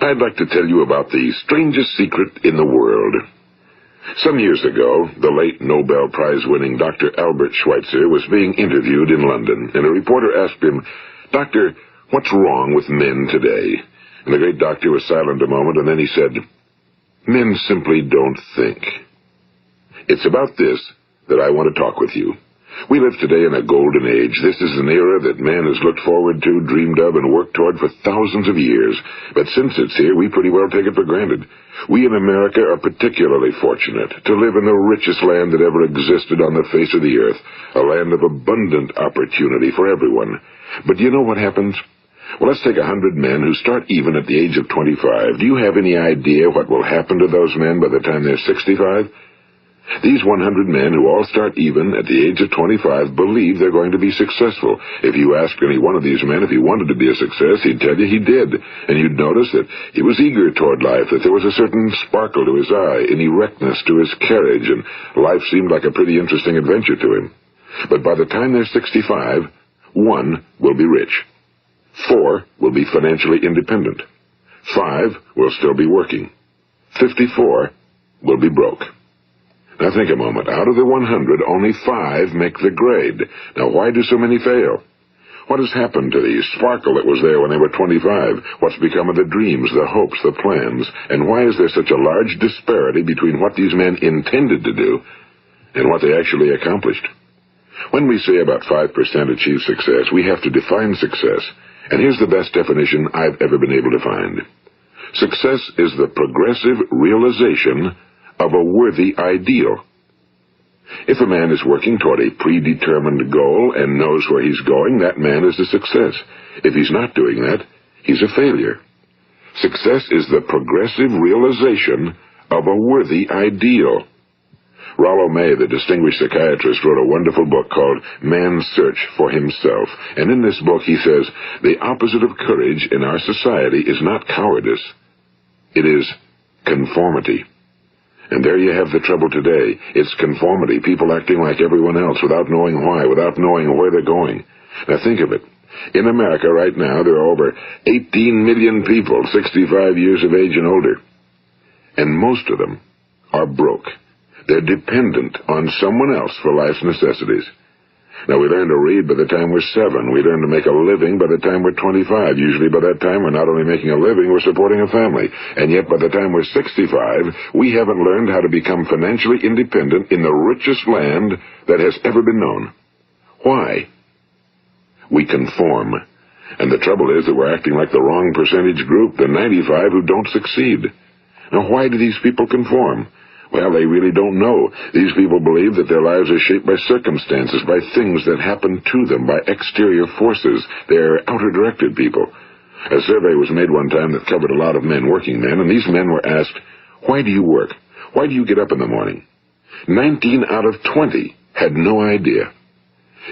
I'd like to tell you about the strangest secret in the world. Some years ago, the late Nobel Prize-winning Dr. Albert Schweitzer was being interviewed in London, and a reporter asked him, "Doctor, what's wrong with men today?" And the great doctor was silent a moment, and then he said, "Men simply don't think." It's about this that I want to talk with you. We live today in a golden age. This is an era that man has looked forward to, dreamed of, and worked toward for thousands of years. But since it's here, we pretty well take it for granted. We in America are particularly fortunate to live in the richest land that ever existed on the face of the earth, a land of abundant opportunity for everyone. But do you know what happens? Well, let's take 100 men who start even at the age of 25. Do you have any idea what will happen to those men by the time they're 65? These 100 men who all start even at the age of 25 believe they're going to be successful. If you asked any one of these men if he wanted to be a success, he'd tell you he did. And you'd notice that he was eager toward life, that there was a certain sparkle to his eye, an erectness to his carriage, and life seemed like a pretty interesting adventure to him. But by the time they're 65, 1 will be rich. 4 will be financially independent. 5 will still be working. 54 will be broke. Now think a moment. Out of the 100, only 5 make the grade. Now why do so many fail? What has happened to the sparkle that was there when they were 25? What's become of the dreams, the hopes, the plans? And why is there such a large disparity between what these men intended to do and what they actually accomplished? When we say about 5% achieve success, we have to define success. And here's the best definition I've ever been able to find. Success is the progressive realization of a worthy ideal. If a man is working toward a predetermined goal and knows where he's going, that man is a success. If he's not doing that, he's a failure. Success is the progressive realization of a worthy ideal. Rollo May, the distinguished psychiatrist, wrote a wonderful book called Man's Search for Himself. And in this book he says, the opposite of courage in our society is not cowardice. It is conformity. And there you have the trouble today. It's conformity, people acting like everyone else without knowing why, without knowing where they're going. Now think of it. In America right now, there are over 18 million people 65 years of age and older. And most of them are broke. They're dependent on someone else for life's necessities. Now, we learn to read by the time we're 7. We learn to make a living by the time we're 25. Usually by that time, we're not only making a living, we're supporting a family. And yet by the time we're 65, we haven't learned how to become financially independent in the richest land that has ever been known. Why? We conform. And the trouble is that we're acting like the wrong percentage group, the 95 who don't succeed. Now, why do these people conform? Well, they really don't know. These people believe that their lives are shaped by circumstances, by things that happen to them, by exterior forces. They're outer-directed people. A survey was made one time that covered a lot of men, working men, and these men were asked, "Why do you work? Why do you get up in the morning?" 19 out of 20 had no idea.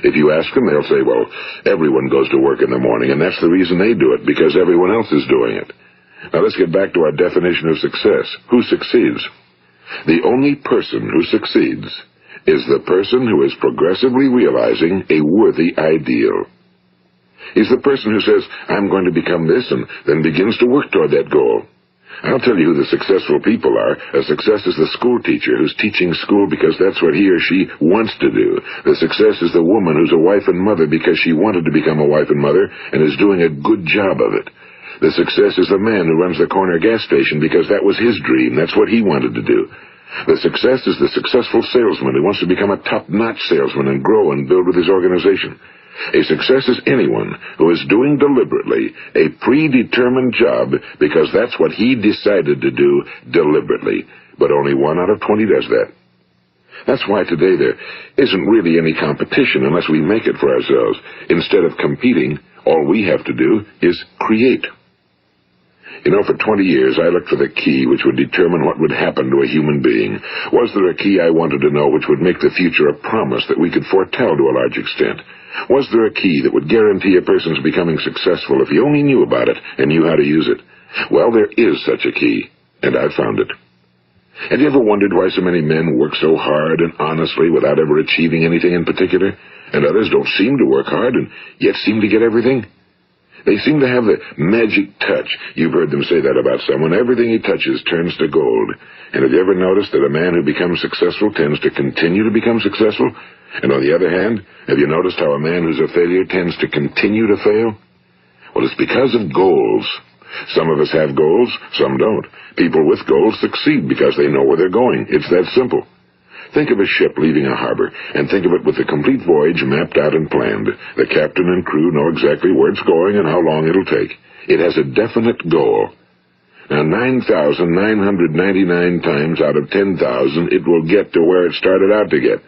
If you ask them, they'll say, well, everyone goes to work in the morning, and that's the reason they do it, because everyone else is doing it. Now let's get back to our definition of success. Who succeeds? The only person who succeeds is the person who is progressively realizing a worthy ideal. He's the person who says, I'm going to become this, and then begins to work toward that goal. I'll tell you who the successful people are. A success is the school teacher who's teaching school because that's what he or she wants to do. The success is the woman who's a wife and mother because she wanted to become a wife and mother and is doing a good job of it. The success is the man who runs the corner gas station because that was his dream. That's what he wanted to do. The success is the successful salesman who wants to become a top-notch salesman and grow and build with his organization. A success is anyone who is doing deliberately a predetermined job because that's what he decided to do deliberately. But only 1 out of 20 does that. That's why today there isn't really any competition unless we make it for ourselves. Instead of competing, all we have to do is create. You know, for 20 years I looked for the key which would determine what would happen to a human being. Was there a key I wanted to know which would make the future a promise that we could foretell to a large extent? Was there a key that would guarantee a person's becoming successful if he only knew about it and knew how to use it? Well, there is such a key, and I've found it. Have you ever wondered why so many men work so hard and honestly without ever achieving anything in particular, and others don't seem to work hard and yet seem to get everything? They seem to have the magic touch. You've heard them say that about someone. Everything he touches turns to gold. And have you ever noticed that a man who becomes successful tends to continue to become successful? And on the other hand, have you noticed how a man who's a failure tends to continue to fail? Well, it's because of goals. Some of us have goals, some don't. People with goals succeed because they know where they're going. It's that simple. Think of a ship leaving a harbor, and think of it with the complete voyage mapped out and planned. The captain and crew know exactly where it's going and how long it'll take. It has a definite goal. Now, 9,999 times out of 10,000, it will get to where it started out to get.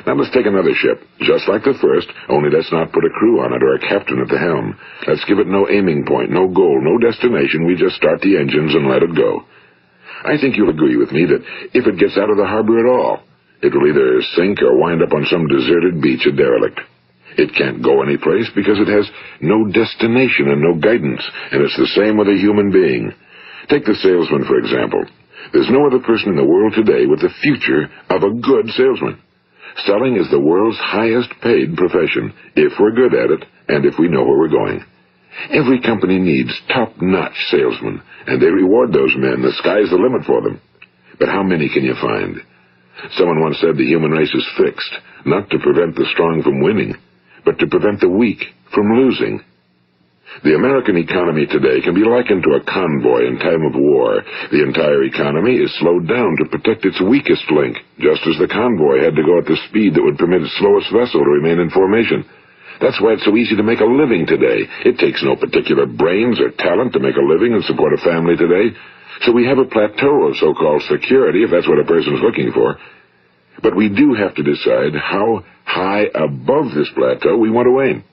Now let's take another ship, just like the first, only let's not put a crew on it or a captain at the helm. Let's give it no aiming point, no goal, no destination. We just start the engines and let it go. I think you'll agree with me that if it gets out of the harbor at all, it will either sink or wind up on some deserted beach, a derelict. It can't go any place because it has no destination and no guidance, and it's the same with a human being. Take the salesman, for example. There's no other person in the world today with the future of a good salesman. Selling is the world's highest paid profession, if we're good at it and if we know where we're going. Every company needs top-notch salesmen, and they reward those men. The sky's the limit for them. But how many can you find? Someone once said the human race is fixed, not to prevent the strong from winning, but to prevent the weak from losing. The American economy today can be likened to a convoy in time of war. The entire economy is slowed down to protect its weakest link, just as the convoy had to go at the speed that would permit its slowest vessel to remain in formation. That's why it's so easy to make a living today. It takes no particular brains or talent to make a living and support a family today. So we have a plateau of so-called security, if that's what a person's looking for. But we do have to decide how high above this plateau we want to aim.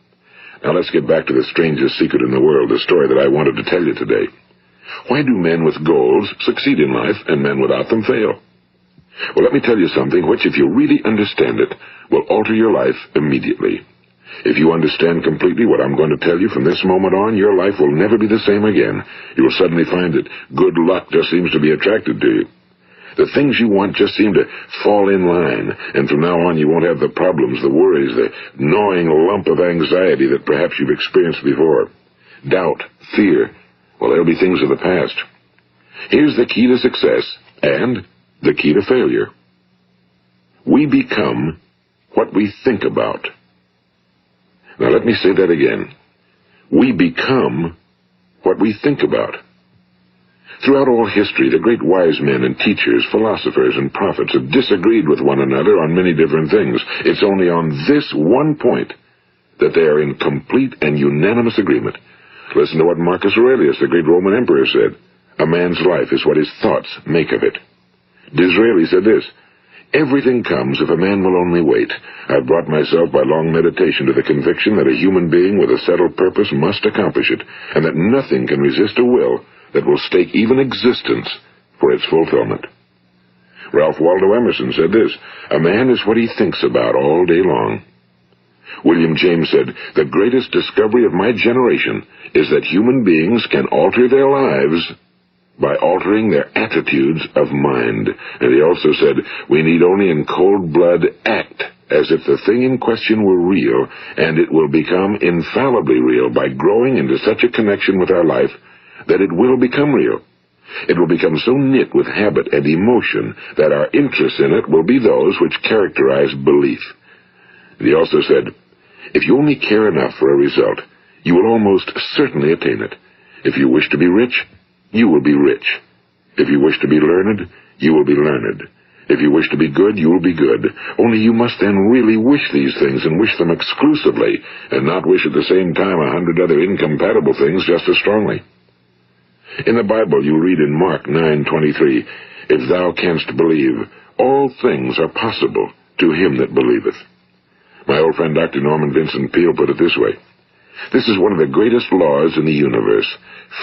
Now let's get back to the strangest secret in the world, the story that I wanted to tell you today. Why do men with goals succeed in life and men without them fail? Well, let me tell you something which, if you really understand it, will alter your life immediately. If you understand completely what I'm going to tell you from this moment on, your life will never be the same again. You will suddenly find that good luck just seems to be attracted to you. The things you want just seem to fall in line, and from now on you won't have the problems, the worries, the gnawing lump of anxiety that perhaps you've experienced before. Doubt, fear, well, they'll be things of the past. Here's the key to success and the key to failure. We become what we think about. Now let me say that again. We become what we think about. Throughout all history, the great wise men and teachers, philosophers and prophets have disagreed with one another on many different things. It's only on this one point that they are in complete and unanimous agreement. Listen to what Marcus Aurelius, the great Roman emperor, said. A man's life is what his thoughts make of it. Disraeli said this, everything comes if a man will only wait. I've brought myself by long meditation to the conviction that a human being with a settled purpose must accomplish it, and that nothing can resist a will that will stake even existence for its fulfillment. Ralph Waldo Emerson said this, a man is what he thinks about all day long. William James said, the greatest discovery of my generation is that human beings can alter their lives by altering their attitudes of mind. And he also said, we need only in cold blood act as if the thing in question were real, and it will become infallibly real by growing into such a connection with our life that it will become real. It will become so knit with habit and emotion that our interests in it will be those which characterize belief. And he also said, if you only care enough for a result, you will almost certainly attain it. If you wish to be rich, you will be rich. If you wish to be learned, you will be learned. If you wish to be good, you will be good. Only you must then really wish these things and wish them exclusively, and not wish at the same time 100 other incompatible things just as strongly. In the Bible, you read in Mark 9:23, if thou canst believe, all things are possible to him that believeth. My old friend Dr. Norman Vincent Peale put it this way, this is one of the greatest laws in the universe.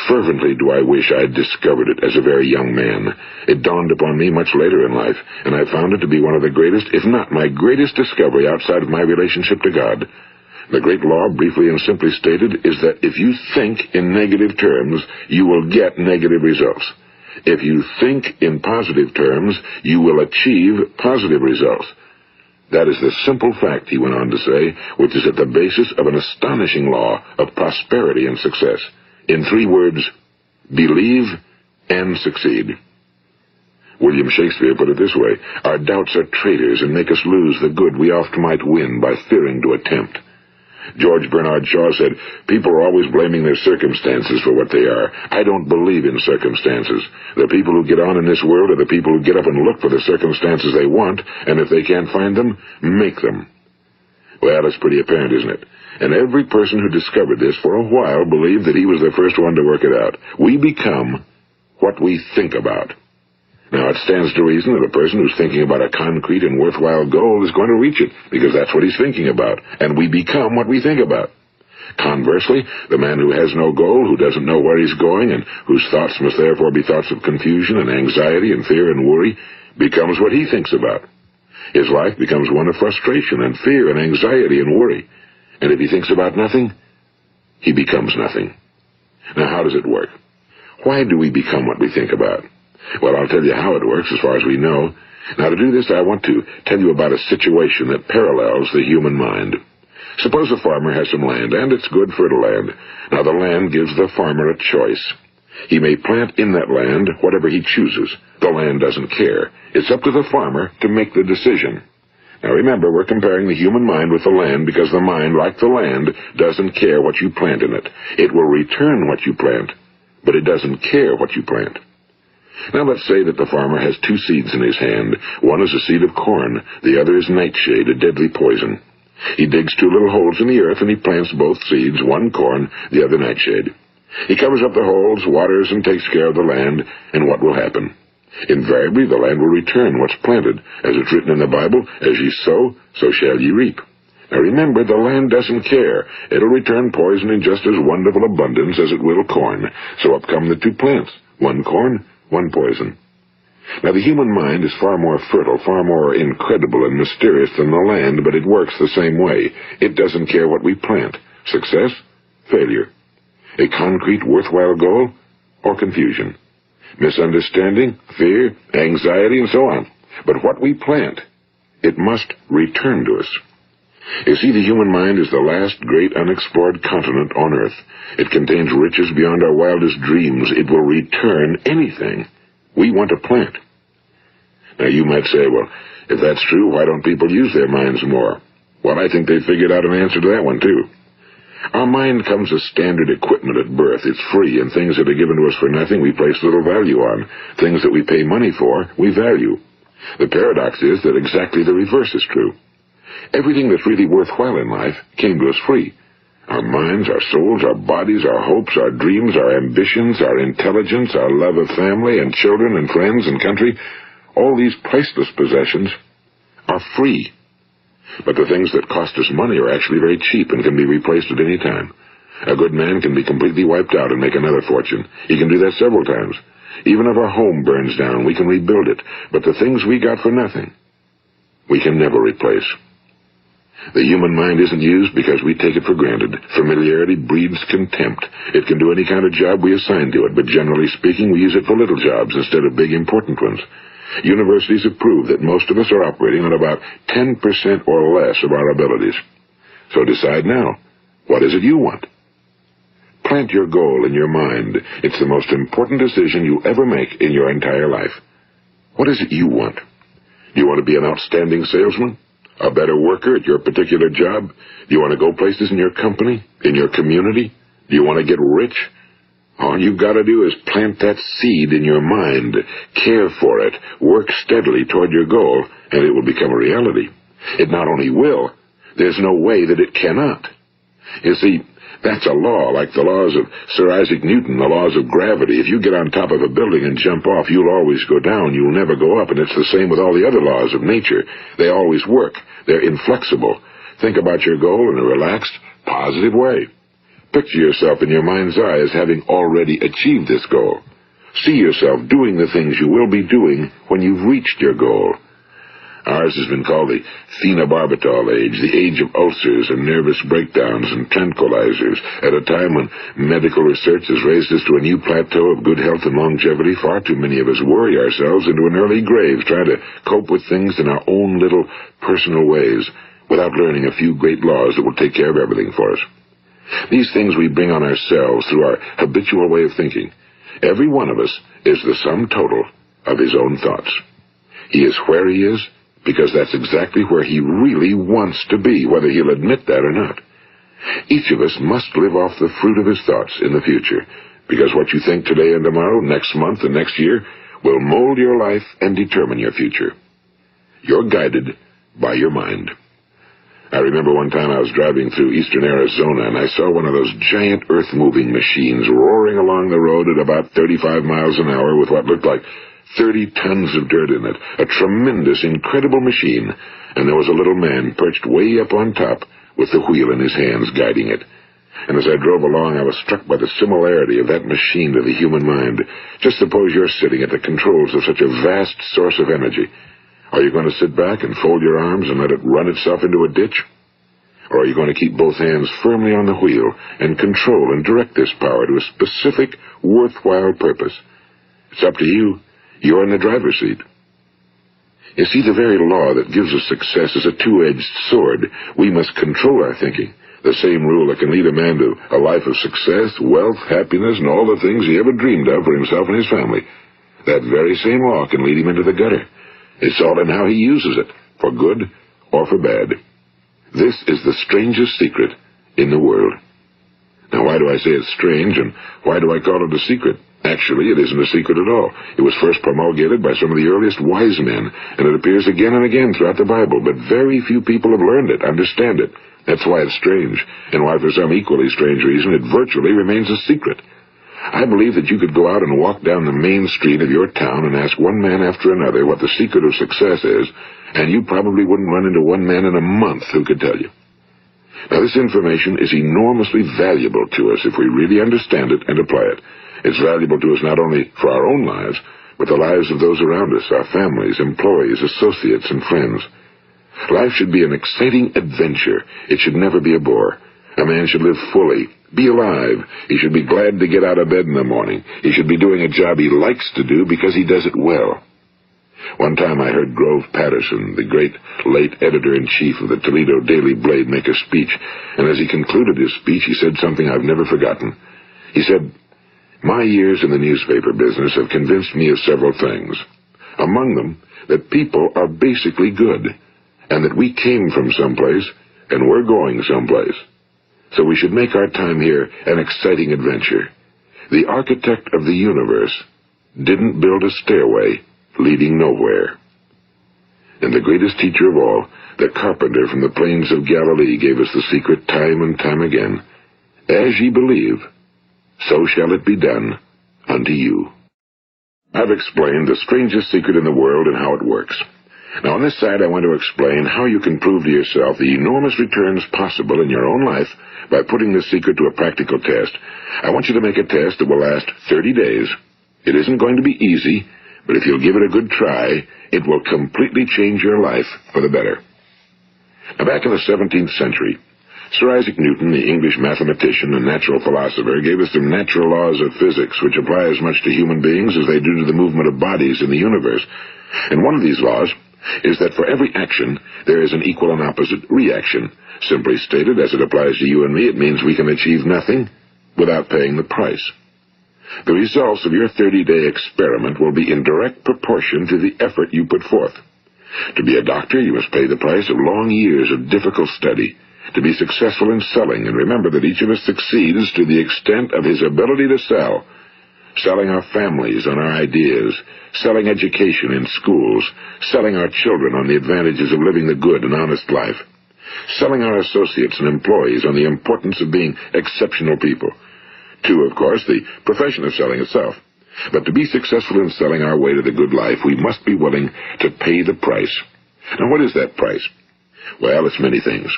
Fervently do I wish I had discovered it as a very young man. It dawned upon me much later in life, and I found it to be one of the greatest, if not my greatest discovery outside of my relationship to God. The great law, briefly and simply stated, is that if you think in negative terms, you will get negative results. If you think in positive terms, you will achieve positive results. That is the simple fact, he went on to say, which is at the basis of an astonishing law of prosperity and success. In 3 words, believe and succeed. William Shakespeare put it this way: our doubts are traitors and make us lose the good we oft might win by fearing to attempt. George Bernard Shaw said, people are always blaming their circumstances for what they are. I don't believe in circumstances. The people who get on in this world are the people who get up and look for the circumstances they want, and if they can't find them, make them. Well, it's pretty apparent, isn't it? And every person who discovered this for a while believed that he was the first one to work it out. We become what we think about. Now, it stands to reason that a person who's thinking about a concrete and worthwhile goal is going to reach it, because that's what he's thinking about, and we become what we think about. Conversely, the man who has no goal, who doesn't know where he's going, and whose thoughts must therefore be thoughts of confusion and anxiety and fear and worry, becomes what he thinks about. His life becomes one of frustration and fear and anxiety and worry. And if he thinks about nothing, he becomes nothing. Now, how does it work? Why do we become what we think about? Well, I'll tell you how it works as far as we know. Now, to do this, I want to tell you about a situation that parallels the human mind. Suppose a farmer has some land, and it's good fertile land. Now, the land gives the farmer a choice. He may plant in that land whatever he chooses. The land doesn't care. It's up to the farmer to make the decision. Now, remember, we're comparing the human mind with the land because the mind, like the land, doesn't care what you plant in it. It will return what you plant, but it doesn't care what you plant. Now, let's say that the farmer has 2 seeds in his hand. One is a seed of corn. The other is nightshade, a deadly poison. He digs 2 little holes in the earth, and he plants both seeds, one corn, the other nightshade. He covers up the holes, waters, and takes care of the land, and what will happen? Invariably, the land will return what's planted. As it's written in the Bible, as ye sow, so shall ye reap. Now remember, the land doesn't care. It'll return poison in just as wonderful abundance as it will corn. So up come the 2 plants, one corn, one poison. Now, the human mind is far more fertile, far more incredible and mysterious than the land, but it works the same way. It doesn't care what we plant. Success, failure. A concrete, worthwhile goal, or confusion. Misunderstanding, fear, anxiety, and so on. But what we plant, it must return to us. You see, the human mind is the last great unexplored continent on Earth. It contains riches beyond our wildest dreams. It will return anything we want to plant. Now, you might say, well, if that's true, why don't people use their minds more? Well, I think they figured out an answer to that one, too. Our mind comes as standard equipment at birth. It's free, and things that are given to us for nothing we place little value on. Things that we pay money for, we value. The paradox is that exactly the reverse is true. Everything that's really worthwhile in life came to us free. Our minds, our souls, our bodies, our hopes, our dreams, our ambitions, our intelligence, our love of family and children and friends and country, all these priceless possessions are free. But the things that cost us money are actually very cheap and can be replaced at any time. A good man can be completely wiped out and make another fortune. He can do that several times. Even if our home burns down, we can rebuild it. But the things we got for nothing, we can never replace. The human mind isn't used because we take it for granted. Familiarity breeds contempt. It can do any kind of job we assign to it, but generally speaking, we use it for little jobs instead of big, important ones. Universities have proved that most of us are operating on about 10% or less of our abilities. So decide now, what is it you want? Plant your goal in your mind. It's the most important decision you'll ever make in your entire life. What is it you want? Do you want to be an outstanding salesman? A better worker at your particular job? Do you want to go places in your company? In your community? Do you want to get rich? All you've got to do is plant that seed in your mind, care for it, work steadily toward your goal, and it will become a reality. It not only will, there's no way that it cannot. You see, that's a law, like the laws of Sir Isaac Newton, the laws of gravity. If you get on top of a building and jump off, you'll always go down. You'll never go up, and it's the same with all the other laws of nature. They always work. They're inflexible. Think about your goal in a relaxed, positive way. Picture yourself in your mind's eye as having already achieved this goal. See yourself doing the things you will be doing when you've reached your goal. Ours has been called the phenobarbital age, the age of ulcers and nervous breakdowns and tranquilizers. At a time when medical research has raised us to a new plateau of good health and longevity, far too many of us worry ourselves into an early grave trying to cope with things in our own little personal ways without learning a few great laws that will take care of everything for us. These things we bring on ourselves through our habitual way of thinking. Every one of us is the sum total of his own thoughts. He is where he is because that's exactly where he really wants to be, whether he'll admit that or not. Each of us must live off the fruit of his thoughts in the future, because what you think today and tomorrow, next month and next year, will mold your life and determine your future. You're guided by your mind. I remember one time I was driving through eastern Arizona, and I saw one of those giant earth-moving machines roaring along the road at about 35 miles an hour with what looked like 30 tons of dirt in it. A tremendous, incredible machine, and there was a little man perched way up on top with the wheel in his hands guiding it. And as I drove along, I was struck by the similarity of that machine to the human mind. Just suppose you're sitting at the controls of such a vast source of energy. Are you going to sit back and fold your arms and let it run itself into a ditch? Or are you going to keep both hands firmly on the wheel and control and direct this power to a specific, worthwhile purpose? It's up to you. You're in the driver's seat. You see, the very law that gives us success is a two-edged sword. We must control our thinking. The same rule that can lead a man to a life of success, wealth, happiness, and all the things he ever dreamed of for himself and his family. That very same law can lead him into the gutter. It's all in how he uses it, for good or for bad. This is the strangest secret in the world. Now, why do I say it's strange, and why do I call it a secret? Actually, it isn't a secret at all. It was first promulgated by some of the earliest wise men, and it appears again and again throughout the Bible, but very few people have learned it, understand it. That's why it's strange, and why for some equally strange reason it virtually remains a secret. I believe that you could go out and walk down the main street of your town and ask one man after another what the secret of success is, and you probably wouldn't run into one man in a month who could tell you. Now, this information is enormously valuable to us if we really understand it and apply it. It's valuable to us not only for our own lives, but the lives of those around us, our families, employees, associates, and friends. Life should be an exciting adventure. It should never be a bore. A man should live fully, be alive. He should be glad to get out of bed in the morning. He should be doing a job he likes to do because he does it well. One time I heard Grove Patterson, the great late editor-in-chief of the Toledo Daily Blade, make a speech, and as he concluded his speech, he said something I've never forgotten. He said, "My years in the newspaper business have convinced me of several things. Among them, that people are basically good, and that we came from someplace, and we're going someplace. So we should make our time here an exciting adventure. The architect of the universe didn't build a stairway leading nowhere." And the greatest teacher of all, the carpenter from the plains of Galilee, gave us the secret time and time again. As ye believe, so shall it be done unto you. I've explained the strangest secret in the world and how it works. Now, on this side, I want to explain how you can prove to yourself the enormous returns possible in your own life by putting this secret to a practical test. I want you to make a test that will last 30 days. It isn't going to be easy, but if you'll give it a good try, it will completely change your life for the better. Now, back in the 17th century, Sir Isaac Newton, the English mathematician and natural philosopher, gave us some natural laws of physics which apply as much to human beings as they do to the movement of bodies in the universe. And one of these laws is that for every action, there is an equal and opposite reaction. Simply stated, as it applies to you and me, it means we can achieve nothing without paying the price. The results of your 30-day experiment will be in direct proportion to the effort you put forth. To be a doctor, you must pay the price of long years of difficult study. To be successful in selling, and remember that each of us succeeds to the extent of his ability to sell. Selling our families on our ideas, selling education in schools, selling our children on the advantages of living the good and honest life, selling our associates and employees on the importance of being exceptional people. To, of course, the profession of selling itself. But to be successful in selling our way to the good life, we must be willing to pay the price. Now, what is that price? Well, it's many things.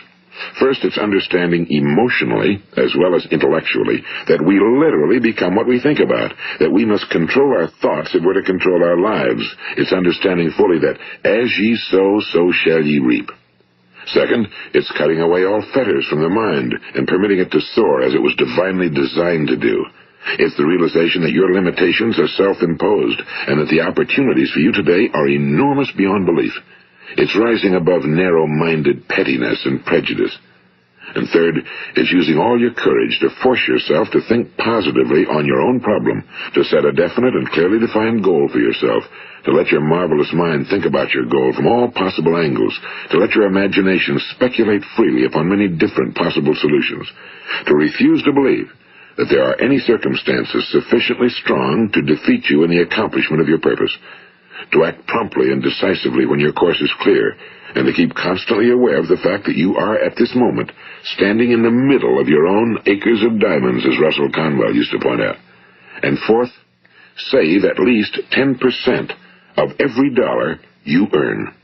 First, it's understanding emotionally, as well as intellectually, that we literally become what we think about, that we must control our thoughts if we're to control our lives. It's understanding fully that as ye sow, so shall ye reap. Second, it's cutting away all fetters from the mind and permitting it to soar as it was divinely designed to do. It's the realization that your limitations are self-imposed and that the opportunities for you today are enormous beyond belief. It's rising above narrow-minded pettiness and prejudice. And third, it's using all your courage to force yourself to think positively on your own problem, to set a definite and clearly defined goal for yourself, to let your marvelous mind think about your goal from all possible angles, to let your imagination speculate freely upon many different possible solutions, to refuse to believe that there are any circumstances sufficiently strong to defeat you in the accomplishment of your purpose, to act promptly and decisively when your course is clear, and to keep constantly aware of the fact that you are, at this moment, standing in the middle of your own acres of diamonds, as Russell Conwell used to point out. And fourth, save at least 10% of every dollar you earn.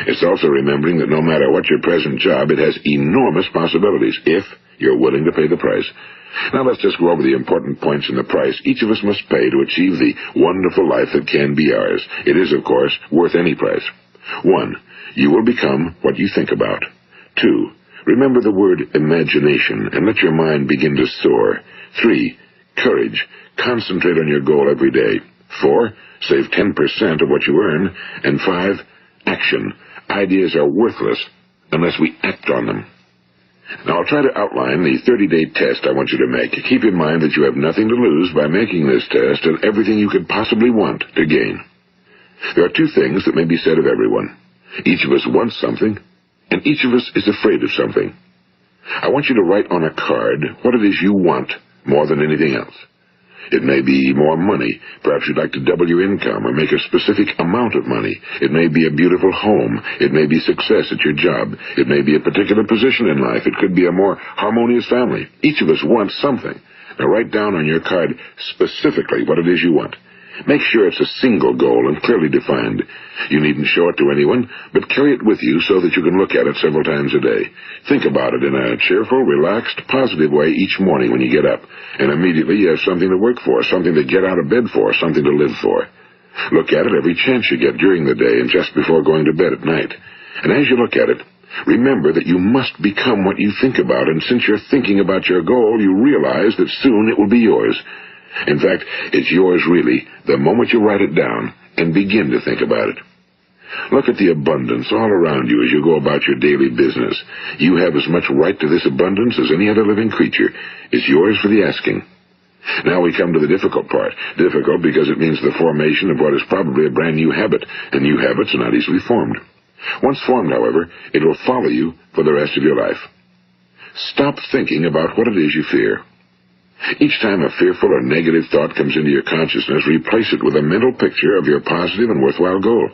It's also remembering that no matter what your present job, it has enormous possibilities, if you're willing to pay the price. Now let's just go over the important points in the price each of us must pay to achieve the wonderful life that can be ours. It is, of course, worth any price. 1. You will become what you think about. 2. Remember the word imagination and let your mind begin to soar. 3. Courage. Concentrate on your goal every day. 4. Save 10% of what you earn. And 5. Action. Ideas are worthless unless we act on them. Now, I'll try to outline the 30-day test I want you to make. Keep in mind that you have nothing to lose by making this test and everything you could possibly want to gain. There are two things that may be said of everyone. Each of us wants something, and each of us is afraid of something. I want you to write on a card what it is you want more than anything else. It may be more money. Perhaps you'd like to double your income or make a specific amount of money. It may be a beautiful home. It may be success at your job. It may be a particular position in life. It could be a more harmonious family. Each of us wants something. Now write down on your card specifically what it is you want. Make sure it's a single goal and clearly defined. You needn't show it to anyone, but carry it with you so that you can look at it several times a day. Think about it in a cheerful, relaxed, positive way each morning when you get up, and immediately you have something to work for, something to get out of bed for, something to live for. Look at it every chance you get during the day and just before going to bed at night. And as you look at it, remember that you must become what you think about, and since you're thinking about your goal, you realize that soon it will be yours. In fact, it's yours really the moment you write it down and begin to think about it. Look at the abundance all around you as you go about your daily business. You have as much right to this abundance as any other living creature. It's yours for the asking. Now we come to the difficult part. Difficult because it means the formation of what is probably a brand new habit, and new habits are not easily formed. Once formed, however, it will follow you for the rest of your life. Stop thinking about what it is you fear. Each time a fearful or negative thought comes into your consciousness, replace it with a mental picture of your positive and worthwhile goal.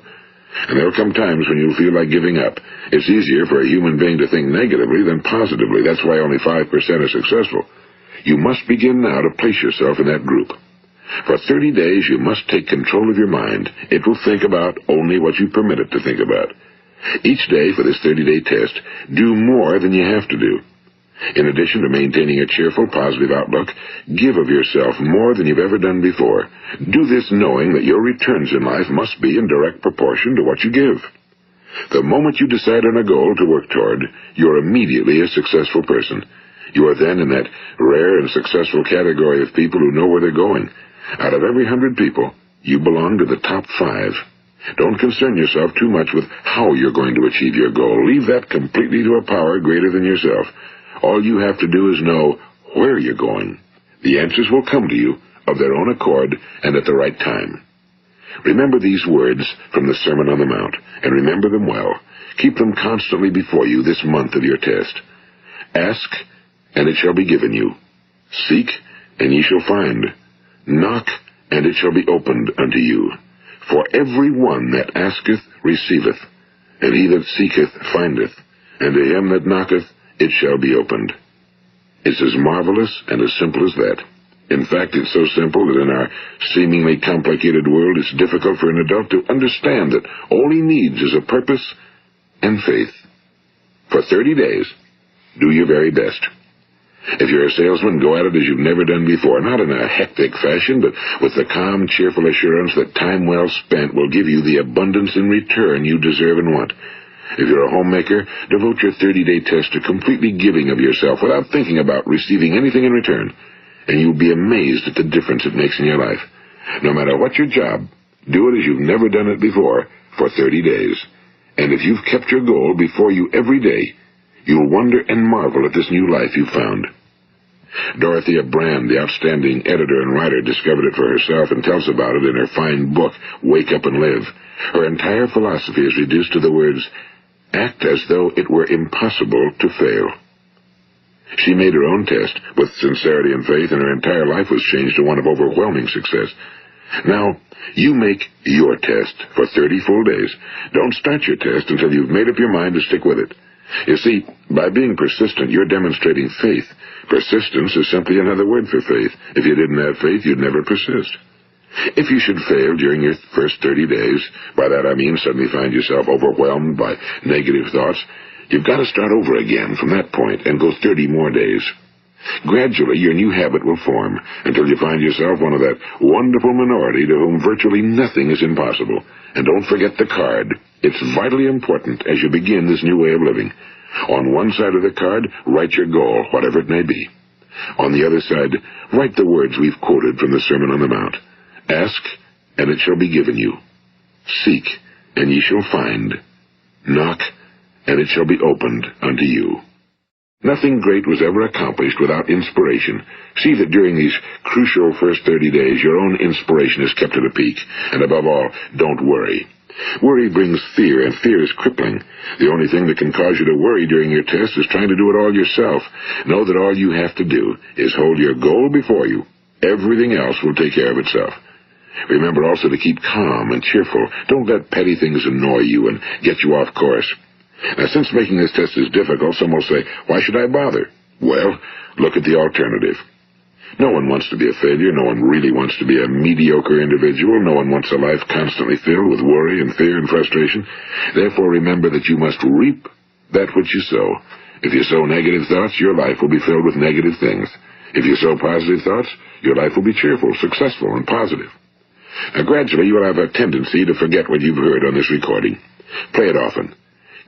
And there will come times when you'll feel like giving up. It's easier for a human being to think negatively than positively. That's why only 5% are successful. You must begin now to place yourself in that group. For 30 days, you must take control of your mind. It will think about only what you permit it to think about. Each day for this 30-day test, do more than you have to do. In addition to maintaining a cheerful, positive outlook, give of yourself more than you've ever done before. Do this knowing that your returns in life must be in direct proportion to what you give. The moment you decide on a goal to work toward, you're immediately a successful person. You are then in that rare and successful category of people who know where they're going. Out of every 100 people, you belong to the top 5. Don't concern yourself too much with how you're going to achieve your goal. Leave that completely to a power greater than yourself. All you have to do is know where you're going. The answers will come to you of their own accord and at the right time. Remember these words from the Sermon on the Mount, and remember them well. Keep them constantly before you this month of your test. Ask, and it shall be given you. Seek, and ye shall find. Knock, and it shall be opened unto you. For every one that asketh receiveth, and he that seeketh findeth, and to him that knocketh it shall be opened. It's as marvelous and as simple as that. In fact, it's so simple that in our seemingly complicated world, it's difficult for an adult to understand that all he needs is a purpose and faith. For 30 days, Do your very best. If you're a salesman, go at it as you've never done before, not in a hectic fashion, but with the calm, cheerful assurance that time well spent will give you the abundance in return you deserve and want. If you're a homemaker, devote your 30-day test to completely giving of yourself without thinking about receiving anything in return, and you'll be amazed at the difference it makes in your life. No matter what your job, do it as you've never done it before for 30 days. And if you've kept your goal before you every day, you'll wonder and marvel at this new life you've found. Dorothea Brand, the outstanding editor and writer, discovered it for herself and tells about it in her fine book, Wake Up and Live. Her entire philosophy is reduced to the words, act as though it were impossible to fail. She made her own test with sincerity and faith, and her entire life was changed to one of overwhelming success. Now, you make your test for 30 full days. Don't start your test until you've made up your mind to stick with it. You see, by being persistent, you're demonstrating faith. Persistence is simply another word for faith. If you didn't have faith, you'd never persist. If you should fail during your first 30 days, by that I mean suddenly find yourself overwhelmed by negative thoughts, you've got to start over again from that point and go 30 more days. Gradually, your new habit will form until you find yourself one of that wonderful minority to whom virtually nothing is impossible. And don't forget the card. It's vitally important as you begin this new way of living. On one side of the card, write your goal, whatever it may be. On the other side, write the words we've quoted from the Sermon on the Mount. Ask, and it shall be given you. Seek, and ye shall find. Knock, and it shall be opened unto you. Nothing great was ever accomplished without inspiration. See that during these crucial first 30 days, your own inspiration is kept at a peak. And above all, don't worry. Worry brings fear, and fear is crippling. The only thing that can cause you to worry during your test is trying to do it all yourself. Know that all you have to do is hold your goal before you. Everything else will take care of itself. Remember also to keep calm and cheerful. Don't let petty things annoy you and get you off course. Now, since making this test is difficult, some will say, why should I bother? Well, look at the alternative. No one wants to be a failure. No one really wants to be a mediocre individual. No one wants a life constantly filled with worry and fear and frustration. Therefore, remember that you must reap that which you sow. If you sow negative thoughts, your life will be filled with negative things. If you sow positive thoughts, your life will be cheerful, successful, and positive. Now, gradually, you will have a tendency to forget what you've heard on this recording. Play it often.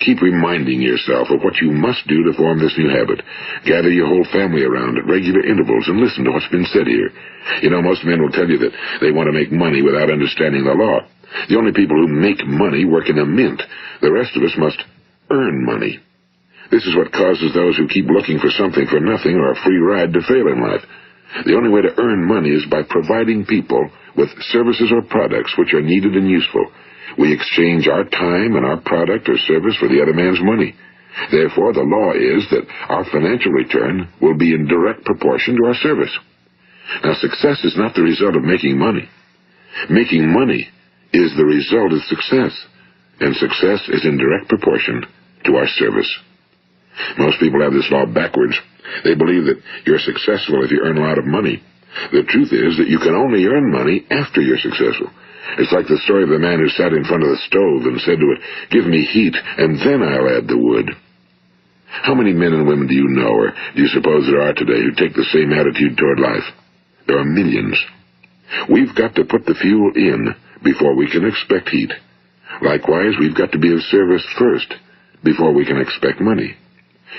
Keep reminding yourself of what you must do to form this new habit. Gather your whole family around at regular intervals and listen to what's been said here. You know, most men will tell you that they want to make money without understanding the law. The only people who make money work in a mint. The rest of us must earn money. This is what causes those who keep looking for something for nothing or a free ride to fail in life. The only way to earn money is by providing people with services or products which are needed and useful. We exchange our time and our product or service for the other man's money. Therefore, the law is that our financial return will be in direct proportion to our service. Now, success is not the result of making money. Making money is the result of success, and success is in direct proportion to our service. Most people have this law backwards. They believe that you're successful if you earn a lot of money. The truth is that you can only earn money after you're successful. It's like the story of the man who sat in front of the stove and said to it, "Give me heat, and then I'll add the wood." How many men and women do you know, or do you suppose there are today, who take the same attitude toward life? There are millions. We've got to put the fuel in before we can expect heat. Likewise, we've got to be of service first before we can expect money.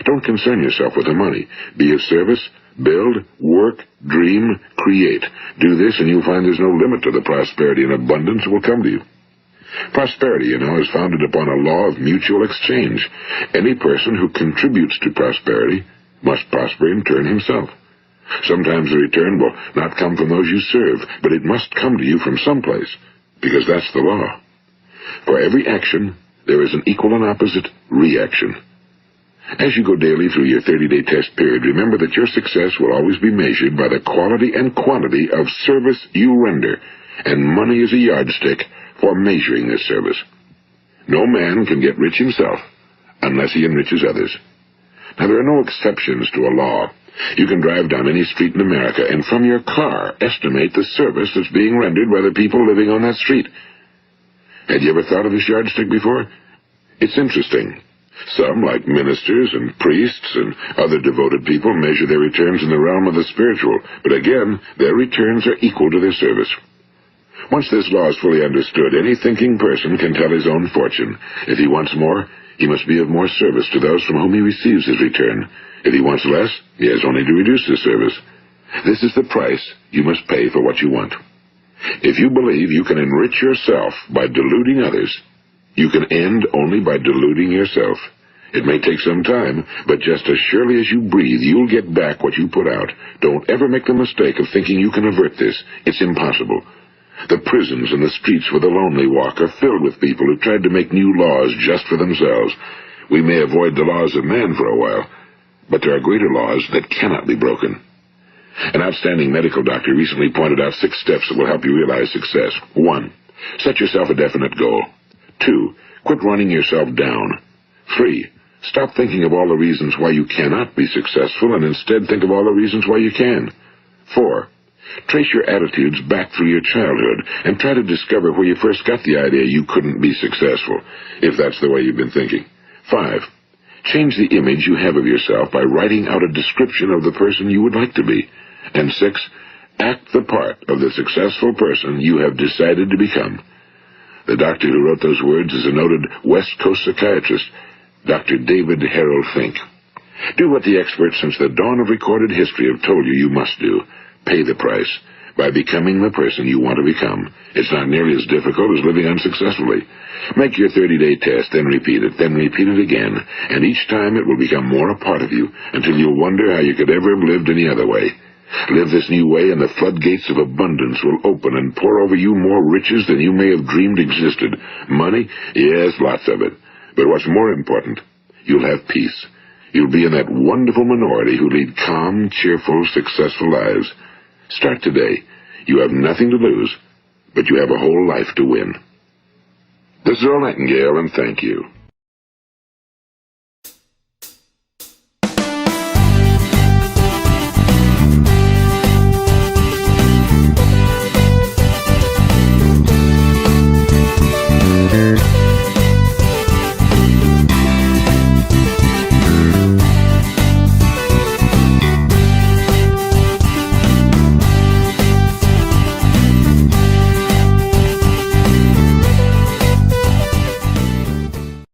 Don't concern yourself with the money. Be of service. Build, work, dream, create. Do this, and you'll find there's no limit to the prosperity and abundance that will come to you. Prosperity, you know, is founded upon a law of mutual exchange. Any person who contributes to prosperity must prosper in turn himself. Sometimes the return will not come from those you serve, but it must come to you from someplace, because that's the law. For every action, there is an equal and opposite reaction. As you go daily through your 30-day test period, remember that your success will always be measured by the quality and quantity of service you render, and money is a yardstick for measuring this service. No man can get rich himself unless he enriches others. Now, there are no exceptions to a law. You can drive down any street in America and from your car estimate the service that's being rendered by the people living on that street. Had you ever thought of this yardstick before? It's interesting. Some, like ministers and priests and other devoted people, measure their returns in the realm of the spiritual, but again, their returns are equal to their service. Once this law is fully understood, any thinking person can tell his own fortune. If he wants more, he must be of more service to those from whom he receives his return. If he wants less, he has only to reduce his service. This is the price you must pay for what you want. If you believe you can enrich yourself by deluding others, you can end only by deluding yourself. It may take some time, but just as surely as you breathe, you'll get back what you put out. Don't ever make the mistake of thinking you can avert this. It's impossible. The prisons and the streets where the lonely walk are filled with people who tried to make new laws just for themselves. We may avoid the laws of man for a while, but there are greater laws that cannot be broken. An outstanding medical doctor recently pointed out 6 steps that will help you realize success. 1. Set yourself a definite goal. 2. Quit running yourself down. 3. Stop thinking of all the reasons why you cannot be successful and instead think of all the reasons why you can. 4. Trace your attitudes back through your childhood and try to discover where you first got the idea you couldn't be successful, if that's the way you've been thinking. 5. Change the image you have of yourself by writing out a description of the person you would like to be. And 6. Act the part of the successful person you have decided to become. The doctor who wrote those words is a noted West Coast psychiatrist, Dr. David Harold Fink. Do what the experts since the dawn of recorded history have told you must do. Pay the price by becoming the person you want to become. It's not nearly as difficult as living unsuccessfully. Make your 30-day test, then repeat it again, and each time it will become more a part of you until you'll wonder how you could ever have lived any other way. Live this new way, and the floodgates of abundance will open and pour over you more riches than you may have dreamed existed. Money? Yes, lots of it. But what's more important, you'll have peace. You'll be in that wonderful minority who lead calm, cheerful, successful lives. Start today. You have nothing to lose, but you have a whole life to win. This is Earl Nightingale, and thank you.